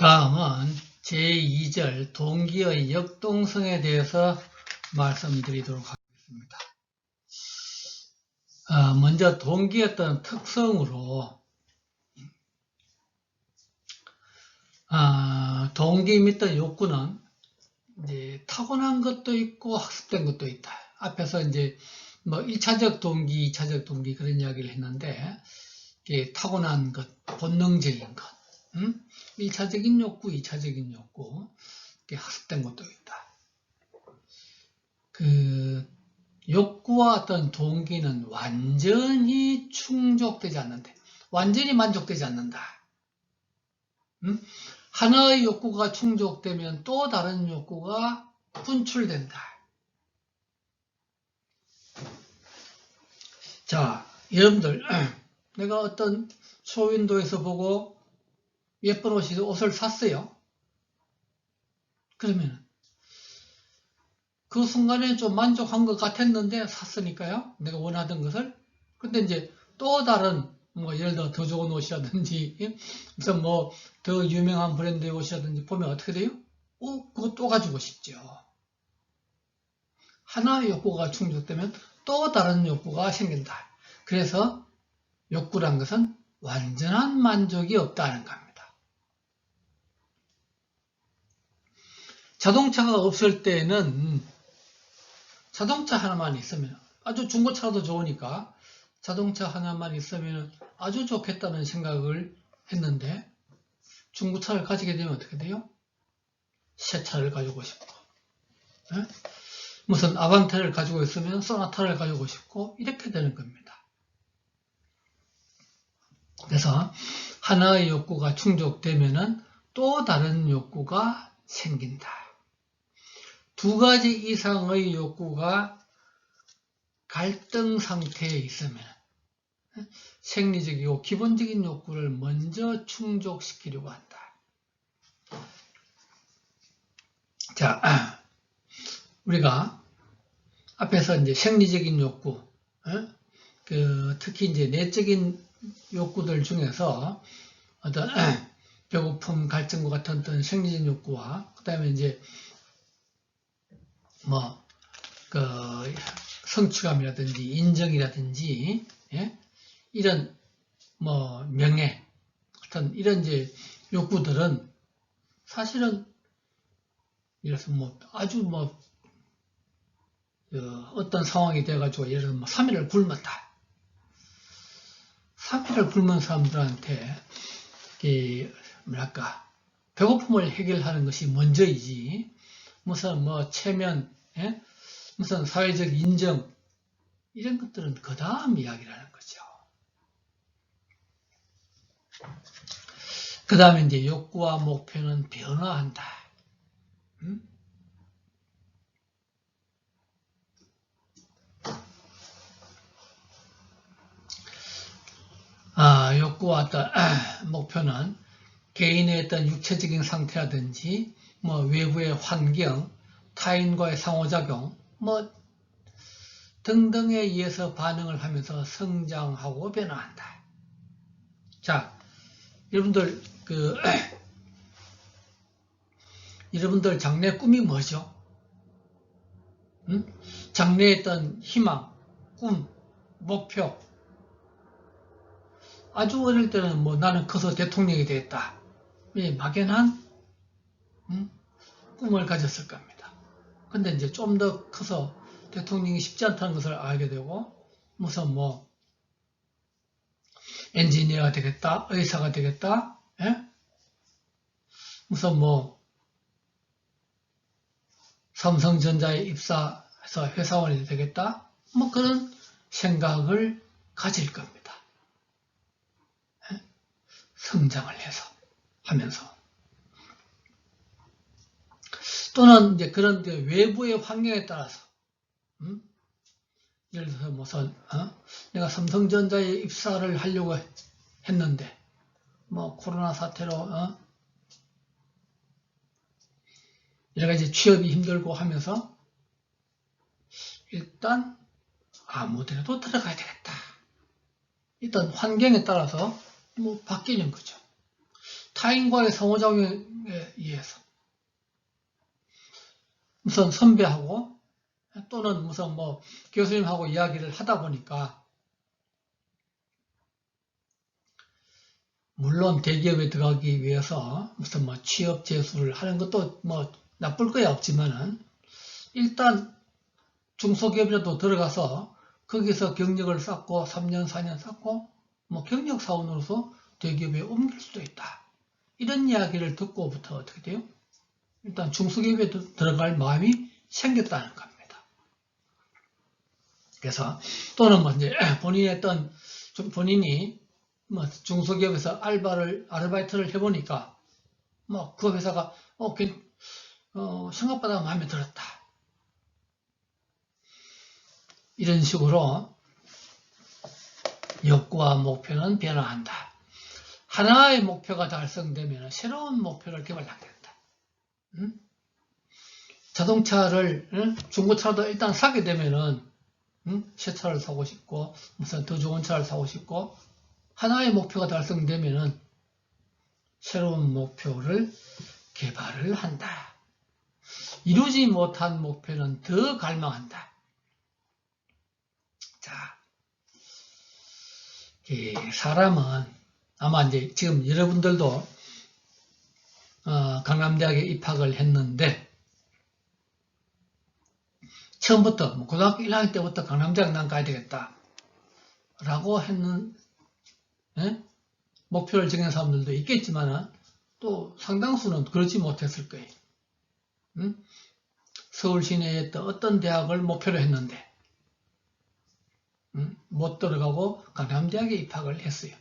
다음은 제2절 동기의 역동성에 대해서 말씀드리도록 하겠습니다. 먼저 동기의 어떤 특성으로 동기 및 욕구는 이제 타고난 것도 있고 학습된 것도 있다. 앞에서 이제 뭐 1차적 동기, 2차적 동기 그런 이야기를 했는데 타고난 것, 본능적인 것, 1차적인 욕구, 2차적인 욕구, 학습된 것도 있다. 그 욕구와 어떤 동기는 완전히 충족되지 않는데, 완전히 만족되지 않는다. 하나의 욕구가 충족되면 또 다른 욕구가 분출된다. 자, 여러분들, 내가 어떤 쇼윈도에서 보고 예쁜 옷을 샀어요. 그러면 그 순간에 좀 만족한 것 같았는데 샀으니까요. 내가 원하던 것을. 근데 이제 또 다른 예를 들어 더 좋은 옷이라든지 무슨 더 유명한 브랜드의 옷이라든지 보면 어떻게 돼요? 그거 또 가지고 싶죠. 하나의 욕구가 충족되면 또 다른 욕구가 생긴다. 그래서 욕구란 것은 완전한 만족이 없다는 겁니다. 자동차가 없을 때는 자동차 하나만 있으면 아주 중고차도 좋으니까 자동차 하나만 있으면 아주 좋겠다는 생각을 했는데 중고차를 가지게 되면 어떻게 돼요? 새 차를 가지고 싶고 무슨 아반떼를 가지고 있으면 소나타를 가지고 싶고 이렇게 되는 겁니다. 그래서 하나의 욕구가 충족되면은 또 다른 욕구가 생긴다. 두 가지 이상의 욕구가 갈등 상태에 있으면 생리적이고 기본적인 욕구를 먼저 충족시키려고 한다. 자, 우리가 앞에서 이제 생리적인 욕구, 특히 이제 내적인 욕구들 중에서 어떤 배고픔, 갈증과 같은 어떤 생리적인 욕구와 그 다음에 이제 성취감이라든지 인정이라든지 이런 명예 같은 이런 이제 욕구들은 사실은 예를 들어서 아주 어떤 상황이 돼가지고 예를 들어서 3일을 굶었다. 3일을 굶은 사람들한테 배고픔을 해결하는 것이 먼저이지 무슨 체면, 무슨 사회적 인정 이런 것들은 그 다음 이야기라는 거죠. 그 다음에 이제 욕구와 목표는 변화한다. 욕구와 어떤 목표는 개인의 어떤 육체적인 상태라든지 외부의 환경, 타인과의 상호작용 등등에 의해서 반응을 하면서 성장하고 변화한다. 자, 여러분들 여러분들 장래 꿈이 뭐죠? 장래에 어떤 희망, 꿈, 목표. 아주 어릴 때는 나는 커서 대통령이 되겠다. 막연한 꿈을 가졌을 겁니다. 근데 이제 좀 더 커서 대통령이 쉽지 않다는 것을 알게 되고 무슨 엔지니어가 되겠다, 의사가 되겠다, 무슨 삼성전자에 입사해서 회사원이 되겠다, 그런 생각을 가질 겁니다. 성장을 하면서. 또는 이제 그런 외부의 환경에 따라서, 예를 들어서 내가 삼성전자에 입사를 하려고 했는데, 코로나 사태로, 여러 가지 취업이 힘들고 하면서, 일단 아무 데라도 들어가야 되겠다. 일단 환경에 따라서 바뀌는 거죠. 타인과의 상호작용에 의해서 무슨 선배하고 또는 무슨 뭐 교수님하고 이야기를 하다 보니까 물론 대기업에 들어가기 위해서 무슨 뭐 취업 재수를 하는 것도 뭐 나쁠 거야 없지만은 일단 중소기업이라도 들어가서 거기서 경력을 쌓고 3년 4년 쌓고 뭐 경력 사원으로서 대기업에 옮길 수도 있다. 이런 이야기를 듣고부터 어떻게 돼요? 일단 중소기업에 들어갈 마음이 생겼다는 겁니다. 그래서 또는 뭐 이제 본인이 뭐 중소기업에서 아르바이트를 해보니까 뭐 그 회사가 생각보다 마음에 들었다. 이런 식으로 욕구와 목표는 변화한다. 하나의 목표가 달성되면 새로운 목표를 개발하게 된다. 자동차를 중고차도 일단 사게 되면은 새 차를 사고 싶고 무슨 더 좋은 차를 사고 싶고 하나의 목표가 달성되면은 새로운 목표를 개발을 한다. 이루지 못한 목표는 더 갈망한다. 자, 사람은 아마 이제 지금 여러분들도 강남대학에 입학을 했는데 처음부터 고등학교 1학년 때부터 강남대학 난 가야 되겠다 라고 했는 목표를 정한 사람들도 있겠지만 또 상당수는 그러지 못했을 거예요. 서울 시내에 어떤 대학을 목표로 했는데 못 들어가고 강남대학에 입학을 했어요.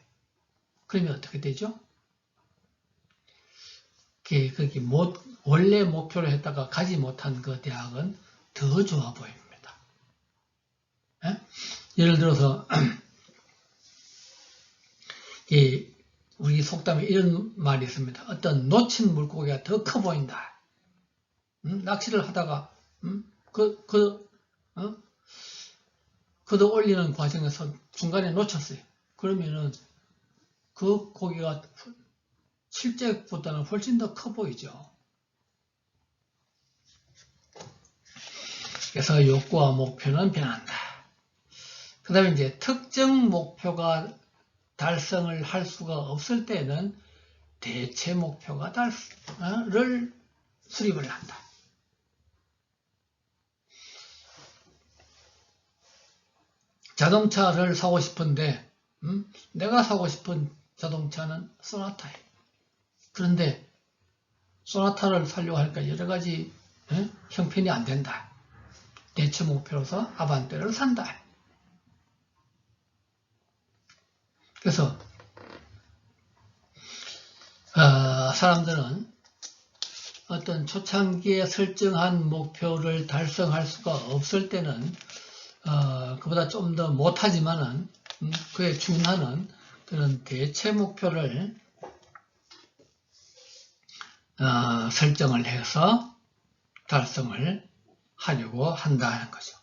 그러면 어떻게 되죠? 거기 원래 목표로 했다가 가지 못한 그 대학은 더 좋아 보입니다. 예를 들어서 우리 속담에 이런 말이 있습니다. 어떤 놓친 물고기가 더 커 보인다. 낚시를 하다가 걷어 올리는 과정에서 중간에 놓쳤어요. 그러면은 그 고기가 실제보다는 훨씬 더 커 보이죠. 그래서 욕구와 목표는 변한다. 그 다음에 이제 특정 목표가 달성을 할 수가 없을 때는 대체 목표가 를 수립을 한다. 자동차를 사고 싶은데 내가 사고 싶은 자동차는 소나타예요. 그런데 소나타를 사려고 하니까 여러 가지 형편이 안 된다. 대체 목표로서 아반떼를 산다. 그래서 사람들은 어떤 초창기에 설정한 목표를 달성할 수가 없을 때는 그보다 좀 더 못하지만은 그에 준하는 그런 대체 목표를 설정을 해서 달성을 하려고 한다는 거죠.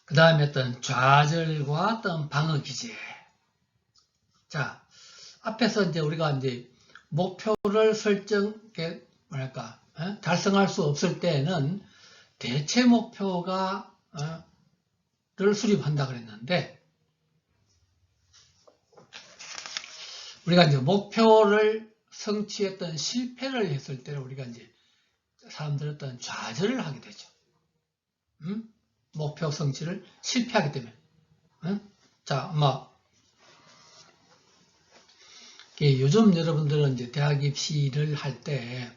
그 다음에 어떤 좌절과 어떤 방어 기제. 자, 앞에서 이제 우리가 이제 목표를 달성할 수 없을 때는 대체 목표가 를 수립한다 그랬는데 우리가 이제 목표를 성취했던 실패를 했을 때는 우리가 이제 사람들은 어떤 좌절을 하게 되죠. 목표 성취를 실패하기 때문에. 자, 요즘 여러분들은 이제 대학 입시를 할 때,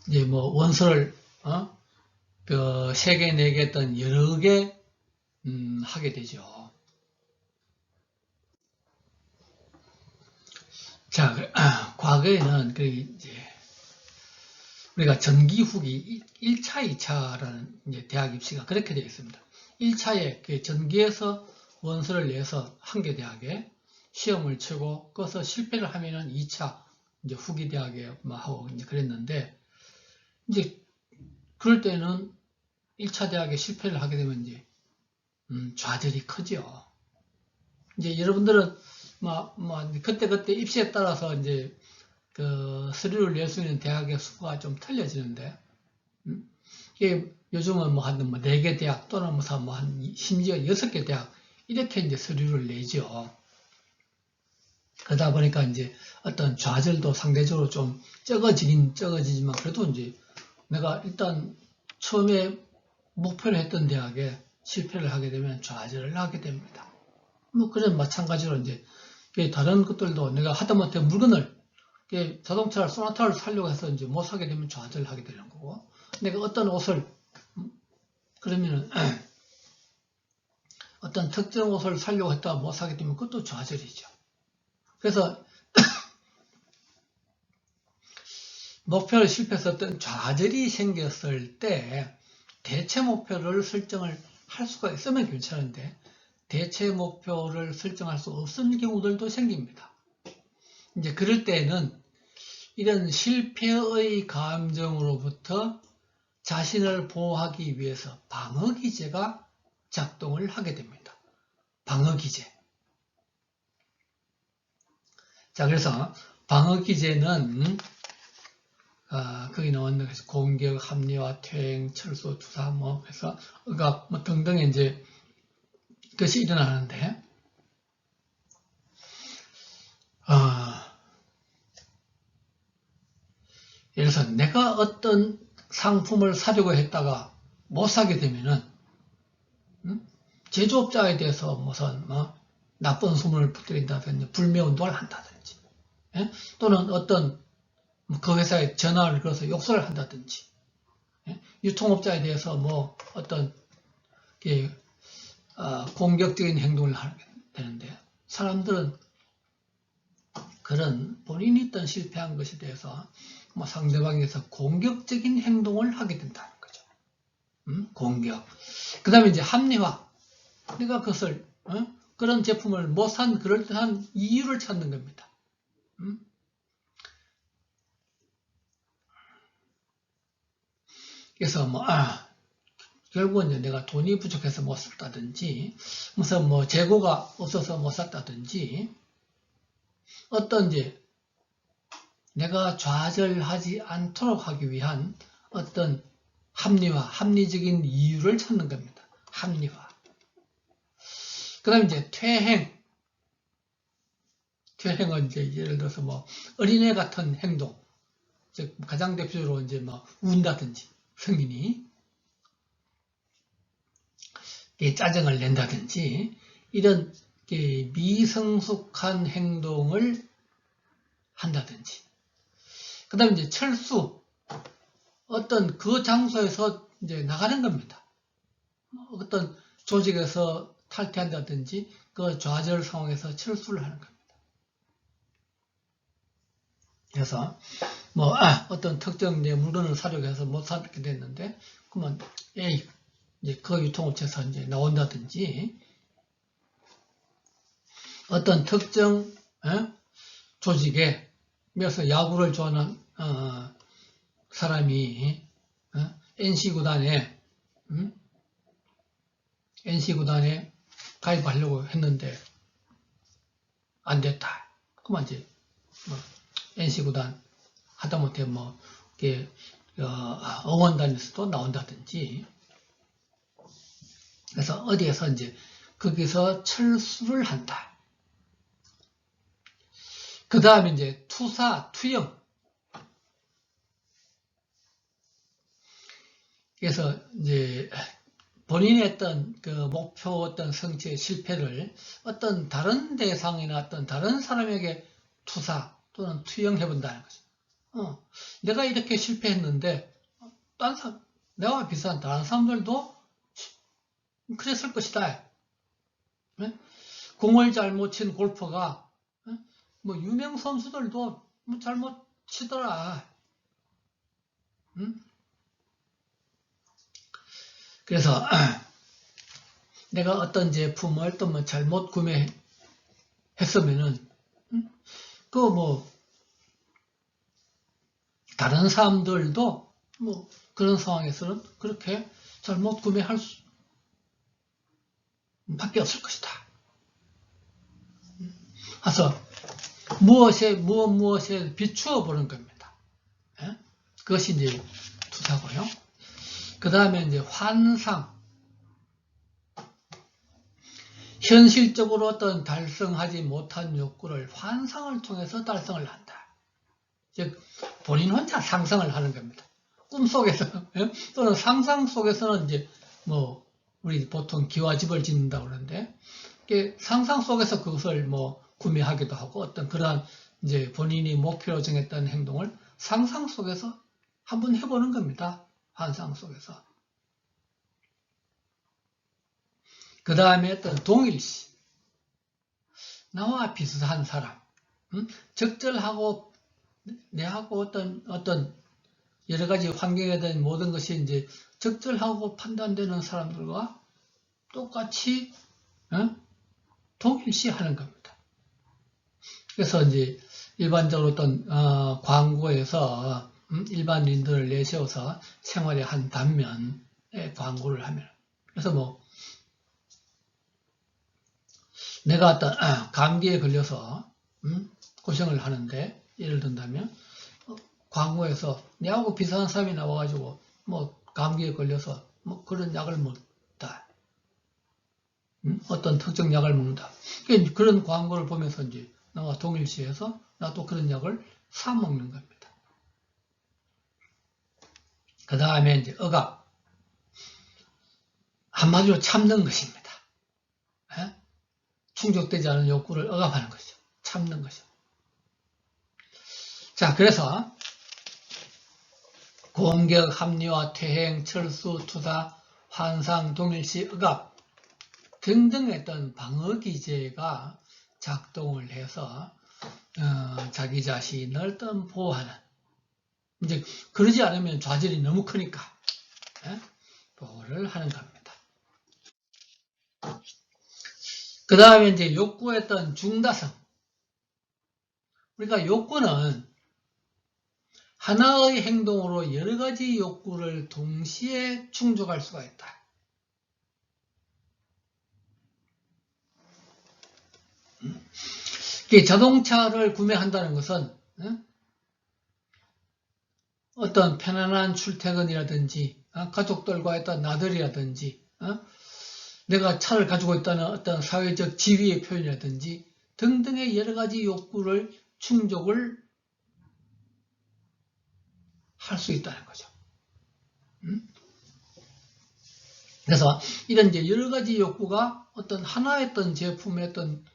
이제 뭐 원서를, 3개, 4개 했던 여러 개, 하게 되죠. 자, 과거에는 이제 우리가 전기 후기 1차, 2차라는 이제 대학 입시가 그렇게 되어 있습니다. 1차에 전기에서 원서를 내서 한 개 대학에 시험을 치고 거기서 실패를 하면은 2차 이제 후기 대학에 하고 이제 그랬는데 이제 그럴 때는 1차 대학에 실패를 하게 되면 이제 좌절이 크죠. 이제 여러분들은 그때 입시에 따라서 이제 그 서류를 낼 수 있는 대학의 수가 좀 틀려지는데, 이게 요즘은 한 4개 대학 또는 심지어 6개 대학 이렇게 이제 서류를 내죠. 그러다 보니까 이제 어떤 좌절도 상대적으로 좀 적어지지만 그래도 이제 내가 일단 처음에 목표를 했던 대학에 실패를 하게 되면 좌절을 하게 됩니다. 그런 마찬가지로 이제 다른 것들도 내가 하다못해 물건을 자동차를 소나타를 사려고 해서 이제 못 사게 되면 좌절을 하게 되는 거고, 내가 어떤 옷을 그러면은 어떤 특정 옷을 사려고 했다가 못 사게 되면 그것도 좌절이죠. 그래서 목표를 실패해서 어떤 좌절이 생겼을 때 대체 목표를 설정을 할 수가 있으면 괜찮은데 대체 목표를 설정할 수 없는 경우들도 생깁니다. 이제 그럴 때는 이런 실패의 감정으로부터 자신을 보호하기 위해서 방어기제가 작동을 하게 됩니다. 방어기제. 자, 그래서 방어기제는 거기 나오는 공격, 합리화, 퇴행, 철수, 투사, 해서 억압, 등등의 이제 것이 일어나는데, 예를 들어서 내가 어떤 상품을 사려고 했다가 못 사게 되면은, 제조업자에 대해서 무슨, 나쁜 소문을 퍼뜨린다든지, 불매운동을 한다든지, 예? 또는 어떤 그 회사에 전화를 걸어서 욕설을 한다든지, 예? 유통업자에 대해서 어떤 공격적인 행동을 하게 되는데, 사람들은 그런 본인이 어떤 실패한 것에 대해서 상대방에서 공격적인 행동을 하게 된다는 거죠. 공격. 그 다음에 이제 합리화. 내가 그것을 그런 제품을 못 산 그럴듯한 이유를 찾는 겁니다. 그래서 결국은 이제 내가 돈이 부족해서 못 샀다든지, 무슨 재고가 없어서 못 샀다든지, 어떤 이제 내가 좌절하지 않도록 하기 위한 어떤 합리적인 이유를 찾는 겁니다. 합리화. 그 다음에 이제 퇴행. 퇴행은 이제 예를 들어서 어린애 같은 행동. 즉, 가장 대표적으로 이제 운다든지, 성인이. 짜증을 낸다든지, 이런 미성숙한 행동을 한다든지. 그 다음에 이제 철수. 어떤 그 장소에서 이제 나가는 겁니다. 어떤 조직에서 탈퇴한다든지, 그 좌절 상황에서 철수를 하는 겁니다. 그래서, 어떤 특정 물건을 사려고 해서 못 사게 됐는데, 그러면, 이제 그 유통업체에서 이제 나온다든지, 어떤 특정, 조직에, 그래서 야구를 좋아하는, 사람이, NC구단에 가입하려고 했는데, 안 됐다. 그러면 이제, NC구단, 하다못해 응원단에서도 나온다든지, 그래서 어디에서 이제, 거기서 철수를 한다. 그 다음에 이제 투사, 투영. 그래서 이제 본인의 어떤 그 목표 어떤 성취의 실패를 어떤 다른 대상이나 어떤 다른 사람에게 투사 또는 투영해 본다는 거죠. 내가 이렇게 실패했는데 내와 비슷한 다른 사람들도 그랬을 것이다. 공을 잘못 친 골퍼가 유명 선수들도 잘못 치더라. 그래서 내가 어떤 제품을 또 잘못 구매했으면은 다른 사람들도 그런 상황에서는 그렇게 잘못 구매할 밖에 없을 것이다. 그래서 무엇에 비추어 보는 겁니다. 예? 그것이 이제 투사고요. 그 다음에 이제 환상. 현실적으로 어떤 달성하지 못한 욕구를 환상을 통해서 달성을 한다. 즉, 본인 혼자 상상을 하는 겁니다. 꿈속에서, 또는 상상 속에서는 이제, 우리 보통 기와집을 짓는다고 그러는데, 상상 속에서 그것을 구매하기도 하고, 어떤 그러한 이제 본인이 목표로 정했던 행동을 상상 속에서 한번 해보는 겁니다. 환상 속에서. 그 다음에 어떤 동일시. 나와 비슷한 사람. 적절하고, 내하고 어떤 여러 가지 환경에 대한 모든 것이 이제 적절하고 판단되는 사람들과 똑같이, 동일시 하는 겁니다. 그래서 이제 일반적으로 어떤, 광고에서, 일반인들을 내세워서 생활의 한 단면에 광고를 하면. 그래서 내가 어떤 감기에 걸려서 고생을 하는데 예를 든다면 광고에서 내하고 비슷한 사람이 나와가지고 감기에 걸려서 그런 약을 먹다, 어떤 특정 약을 먹는다. 그런 광고를 보면서 이제 나와 동일시해서 나도 그런 약을 사 먹는 겁니다. 그 다음에 이제 억압, 한마디로 참는 것입니다. 충족되지 않은 욕구를 억압하는 것이죠. 참는 것이죠. 자, 그래서 공격, 합리화, 퇴행, 철수, 투사, 환상, 동일시, 억압 등등의 어떤 방어 기제가 작동을 해서 자기 자신을 어떤 보호하는, 이제 그러지 않으면 좌절이 너무 크니까 보호를 하는 겁니다. 그 다음에 이제 욕구의 어떤 중다성. 우리가 욕구는 하나의 행동으로 여러 가지 욕구를 동시에 충족할 수가 있다. 자동차를 구매한다는 것은 어떤 편안한 출퇴근이라든지 가족들과의 어떤 나들이라든지 내가 차를 가지고 있다는 어떤 사회적 지위의 표현이라든지 등등의 여러 가지 욕구를 충족을 할 수 있다는 거죠. 그래서 이런 이제 여러 가지 욕구가 어떤 하나의 어떤 제품의 어떤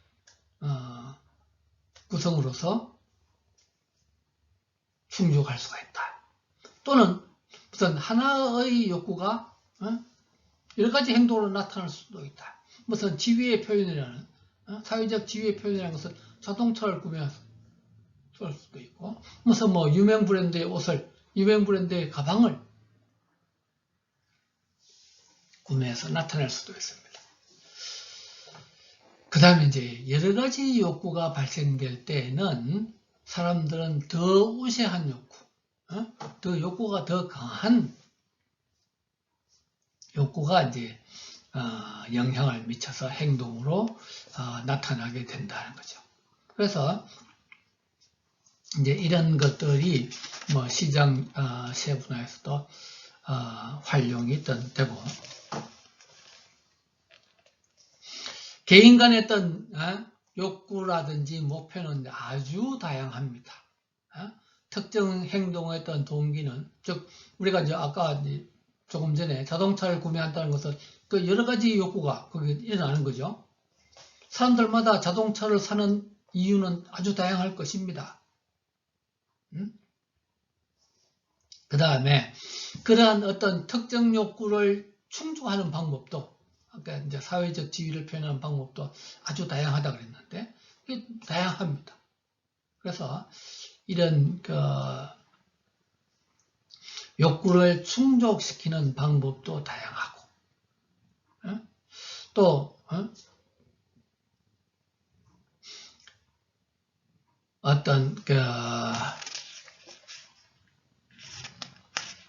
구성으로서 충족할 수가 있다. 또는 무슨 하나의 욕구가 여러 가지 행동으로 나타날 수도 있다. 무슨 지위의 표현이라는 사회적 지위의 표현이라는 것은 자동차를 구매할 수도 있고, 무슨 유명 브랜드의 옷을, 유명 브랜드의 가방을 구매해서 나타낼 수도 있습니다. 그 다음에 이제 여러 가지 욕구가 발생될 때에는 사람들은 더 우세한 욕구, 더 욕구가 더 강한 욕구가 이제 영향을 미쳐서 행동으로 나타나게 된다는 거죠. 그래서 이제 이런 것들이 시장 세분화에서도 활용이 되고, 개인 간의 어떤 욕구라든지 목표는 아주 다양합니다. 특정 행동의 어떤 동기는, 즉 우리가 이제 아까 조금 전에 자동차를 구매한다는 것은 그 여러 가지 욕구가 거기에 일어나는 거죠. 사람들마다 자동차를 사는 이유는 아주 다양할 것입니다. 그 다음에 그러한 어떤 특정 욕구를 충족하는 방법도, 아까 이제 사회적 지위를 표현하는 방법도 아주 다양하다 그랬는데, 이게 다양합니다. 그래서 이런 욕구를 충족시키는 방법도 다양하고, 또 어떤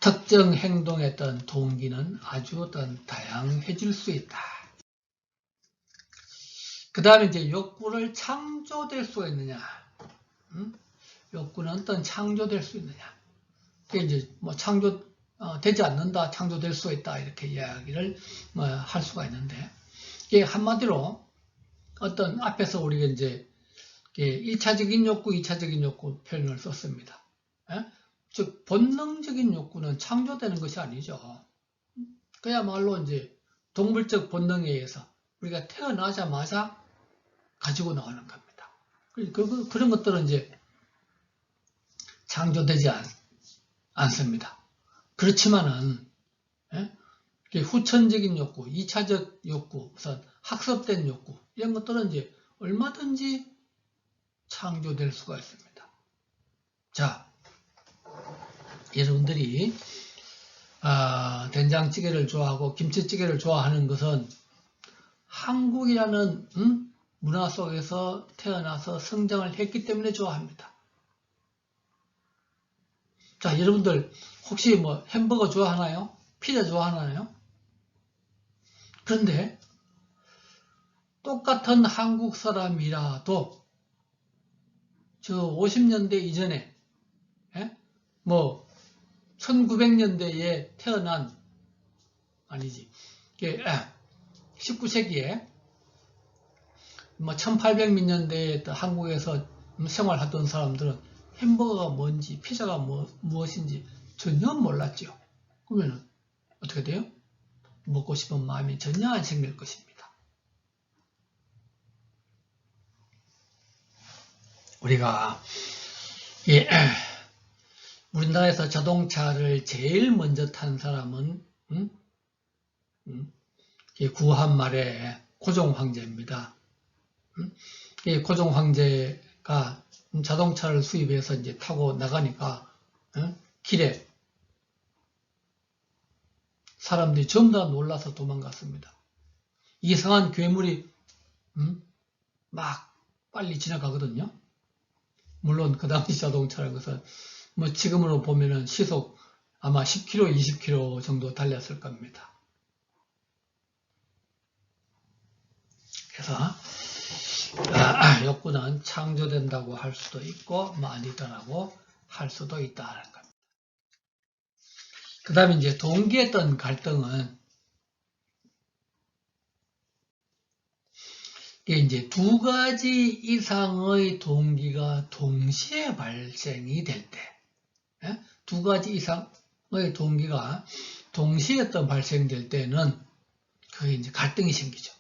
특정 행동의 어떤 동기는 아주 어떤 다양해질 수 있다. 그 다음에 이제 욕구를 창조될 수가 있느냐? 욕구는 어떤 창조될 수 있느냐? 그게 이제 뭐 되지 않는다, 창조될 수 있다 이렇게 이야기를 할 수가 있는데, 이게 한마디로 어떤 앞에서 우리가 이제 1차적인 욕구, 2차적인 욕구 표현을 썼습니다. 예? 즉 본능적인 욕구는 창조되는 것이 아니죠. 그야말로 이제 동물적 본능에 의해서 우리가 태어나자마자 가지고 나가는 겁니다. 그런 것들은 이제 창조되지 않습니다. 그렇지만은 후천적인 욕구, 2차적 욕구, 우선 학습된 욕구 이런 것들은 이제 얼마든지 창조될 수가 있습니다. 자, 여러분들이 된장찌개를 좋아하고 김치찌개를 좋아하는 것은 한국이라는 문화 속에서 태어나서 성장을 했기 때문에 좋아합니다. 자, 여러분들 혹시 뭐 햄버거 좋아하나요? 피자 좋아하나요? 그런데 똑같은 한국 사람이라도 저 50년대 이전에 뭐 1900년대에 태어난 19세기에 뭐 1800몇 년대에 한국에서 생활하던 사람들은 햄버거가 뭔지 피자가 무엇인지 전혀 몰랐죠. 그러면 어떻게 돼요? 먹고 싶은 마음이 전혀 안 생길 것입니다. 우리가 우리나라에서 자동차를 제일 먼저 탄 사람은 구한 말의 고종 황제입니다. 고종 황제가 자동차를 수입해서 이제 타고 나가니까 길에 사람들이 전부 다 놀라서 도망갔습니다. 이상한 괴물이 막 빨리 지나가거든요. 물론 그 당시 자동차라는 것은 뭐 지금으로 보면은 시속 아마 10km, 20km 정도 달렸을 겁니다. 그래서 욕구는 창조된다고 할 수도 있고 아니더라고 할 수도 있다는 겁니다. 그 다음에 이제 동기의 어떤 갈등은 이제 두 가지 이상의 동기가 동시에 발생이 될 때, 두 가지 이상의 동기가 동시에 어떤 발생될 때는 그게 이제 갈등이 생기죠.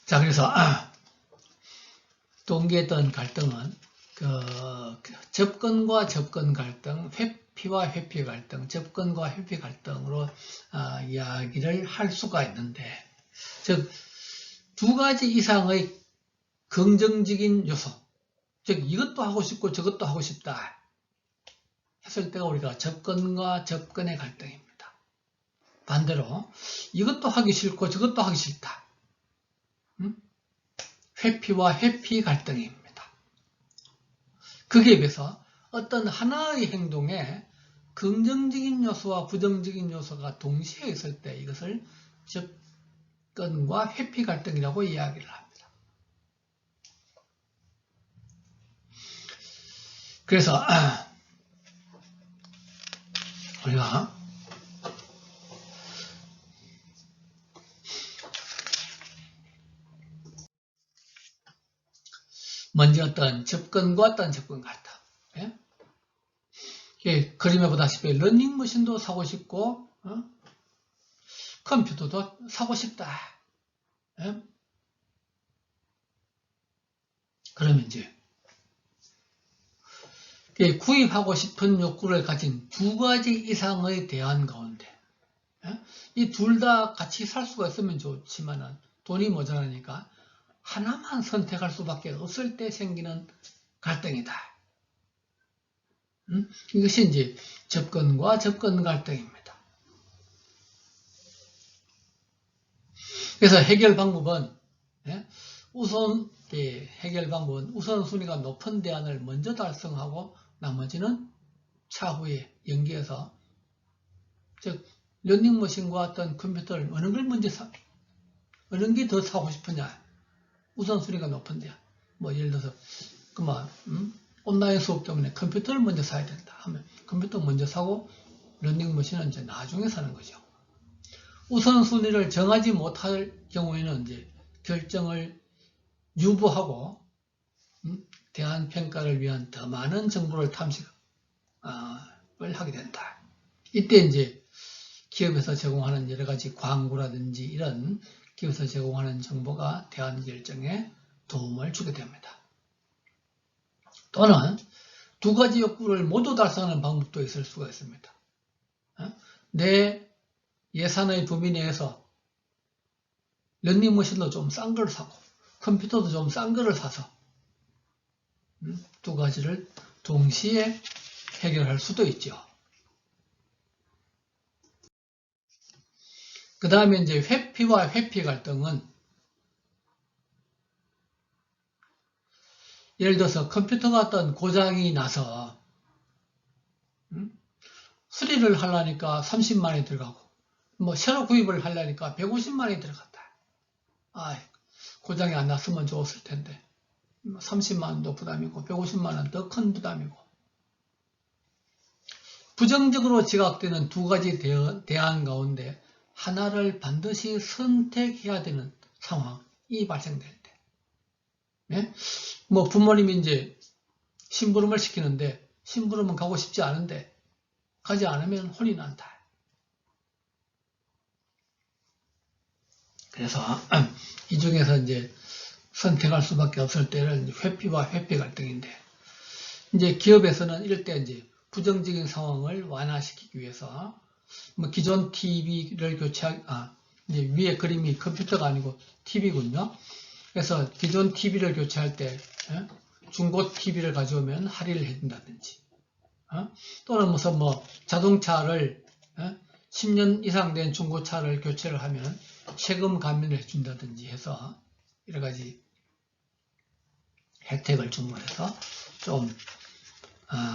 자, 그래서 동기의 어떤 갈등은 접근과 접근 갈등, 회피와 회피 갈등, 접근과 회피 갈등으로 이야기를 할 수가 있는데, 즉 두 가지 이상의 긍정적인 요소, 즉 이것도 하고 싶고 저것도 하고 싶다 했을 때가 우리가 접근과 접근의 갈등입니다. 반대로 이것도 하기 싫고 저것도 하기 싫다, 회피와 회피 갈등입니다. 거기에 비해서 어떤 하나의 행동에 긍정적인 요소와 부정적인 요소가 동시에 있을 때 이것을 접근과 회피 갈등이라고 이야기를 합니다. 그래서 우리가 먼저 어떤 접근과 어떤 접근 갈등, 그림에 보다시피 러닝머신도 사고 싶고 컴퓨터도 사고 싶다. 그러면 이제 구입하고 싶은 욕구를 가진 두 가지 이상의 대안 가운데 이 둘 다 같이 살 수가 있으면 좋지만 돈이 모자라니까 하나만 선택할 수밖에 없을 때 생기는 갈등이다. 이것이 이제 접근과 접근 갈등입니다. 그래서 해결 방법은 우선 해결 방법은 우선순위가 높은 대안을 먼저 달성하고 나머지는 차후에 연기해서, 즉 러닝머신과 어떤 컴퓨터를 어느 게 더 사고 싶으냐, 우선순위가 높은 대안. 뭐 예를 들어서 온라인 수업 때문에 컴퓨터를 먼저 사야 된다 하면 컴퓨터 먼저 사고 러닝머신은 이제 나중에 사는 거죠. 우선순위를 정하지 못할 경우에는 이제 결정을 유보하고 대안평가를 위한 더 많은 정보를 탐색을 하게 된다. 이때 이제 기업에서 제공하는 여러 가지 광고라든지 이런 기업에서 제공하는 정보가 대안 결정에 도움을 주게 됩니다. 또는 두 가지 욕구를 모두 달성하는 방법도 있을 수가 있습니다. 내 예산의 범위 내에서 러닝머신도 좀 싼 걸 사고 컴퓨터도 좀 싼 거를 사서 두 가지를 동시에 해결할 수도 있죠. 그 다음에 이제 회피와 회피 갈등은, 예를 들어서 컴퓨터가 어떤 고장이 나서 수리를 하려니까 30만원이 들어가고 뭐 새로 구입을 하려니까 150만원이 들어갔다. 고장이 안 났으면 좋았을 텐데 30만원도 부담이고 150만원 더 큰 부담이고, 부정적으로 지각되는 두 가지 대안 가운데 하나를 반드시 선택해야 되는 상황이 발생될 때, 네? 뭐 부모님이 이제 심부름을 시키는데 심부름은 가고 싶지 않은데 가지 않으면 혼이 난다. 그래서 이 중에서 이제 선택할 수밖에 없을 때는 회피와 회피 갈등인데, 이제 기업에서는 이럴 때 이제 부정적인 상황을 완화시키기 위해서 뭐 기존 TV를 이제 위에 그림이 컴퓨터가 아니고 TV군요. 그래서 기존 TV를 교체할 때 중고 TV를 가져오면 할인을 해준다든지, 또는 무슨 뭐 자동차를 10년 이상 된 중고차를 교체를 하면 세금 감면을 해준다든지 해서 여러 가지 혜택을 줌으로 해서 좀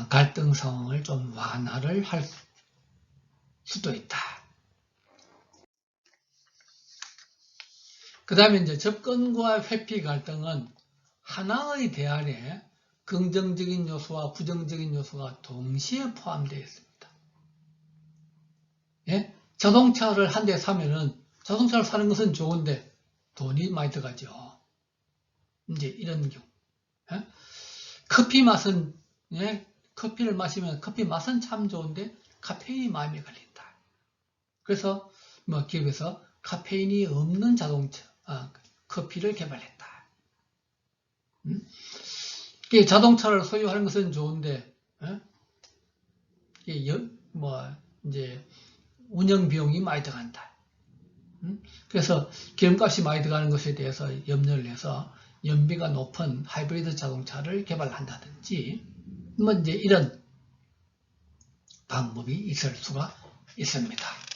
갈등 상황을 좀 완화를 할 수도 있다. 그 다음에 이제 접근과 회피 갈등은 하나의 대안에 긍정적인 요소와 부정적인 요소가 동시에 포함되어 있습니다. 예? 자동차를 한 대 사면은 자동차를 사는 것은 좋은데 돈이 많이 들어가죠. 이제 이런 경우. 예? 커피 맛은, 예? 커피를 마시면 커피 맛은 참 좋은데 카페인이 마음에 걸린다. 그래서 뭐 기업에서 카페인이 없는 자동차, 커피를 개발했다. 자동차를 소유하는 것은 좋은데, 이제 운영 비용이 많이 들어간다. 그래서 기름값이 많이 들어가는 것에 대해서 염려를 해서 연비가 높은 하이브리드 자동차를 개발한다든지, 뭐 이제 이런 방법이 있을 수가 있습니다.